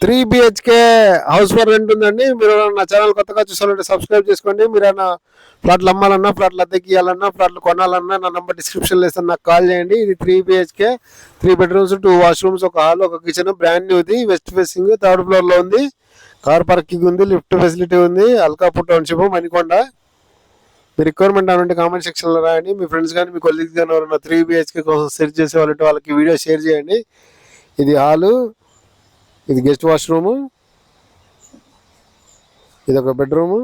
3 BHK house for rent ఉందండి. మీరు నా ఛానల్ కొత్తగా చూసాలంటే సబ్స్క్రైబ్ చేసుకోండి. మీరు ఏమైనా ఫ్లాట్లు అమ్మాలన్నా, ఫ్లాట్లు అద్దెకి ఇవ్వాలన్నా, ఫ్లాట్లు కొనాలన్నా నా నంబర్ డిస్క్రిప్షన్లో ఇస్తాను, నాకు కాల్ చేయండి. ఇది 3 BHK, 3 బెడ్రూమ్స్, 2 వాష్రూమ్స్, ఒక హాల్, ఒక కిచెన్, బ్రాండ్ న్యూది, వెస్ట్ ఫేసింగ్, 3rd ఫ్లోర్లో ఉంది. కార్ పార్కింగ్ ఉంది, లిఫ్ట్ ఫెసిలిటీ ఉంది. అల్కాపూర్ టౌన్షిప్, మణికొండ. మీ రిక్వైర్మెంట్ అనుంటే కామెంట్ సెక్షన్లో రాయండి. మీ ఫ్రెండ్స్ కానీ మీ కొలీగ్స్ కానీ ఎవరైనా 3 BHK కోసం సెర్చ్ చేసే వాళ్ళకి వీడియో షేర్ చేయండి. ఇది హాలు, ఇది గెస్ట్ వాష్రూము, ఇది ఒక బెడ్రూము,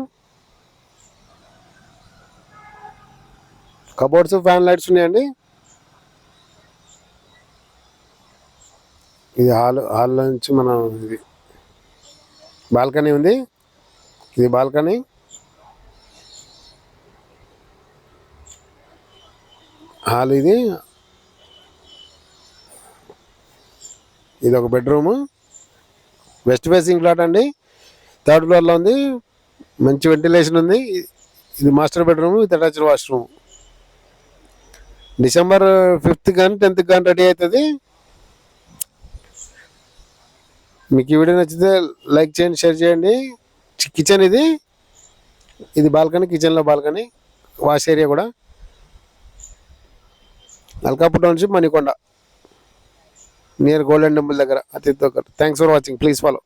కబోర్డ్స్, ఫ్యాన్ లైట్స్ ఉన్నాయండి. ఇది హాల్ నుంచి మనం ఇది బాల్కనీ ఉంది. ఇది బాల్కనీ, హాల్, ఇది ఒక బెడ్రూము, వెస్ట్ ఫేసింగ్ ఫ్లాట్ అండి. 3rd ఫ్లోర్లో ఉంది, మంచి వెంటిలేషన్ ఉంది. ఇది master bedroom with attached washroom. December 5th కానీ 10th కానీ రెడీ అవుతుంది. మీకు ఈ వీడియో నచ్చితే లైక్ చేయండి, షేర్ చేయండి. కిచెన్ ఇది బాల్కనీ, కిచెన్లో బాల్కనీ, వాష్ ఏరియా కూడా. Alkapur township, Manikonda, near golden temple దగ్గర, అతిథి దగ్గర. Thanks for watching. Please follow.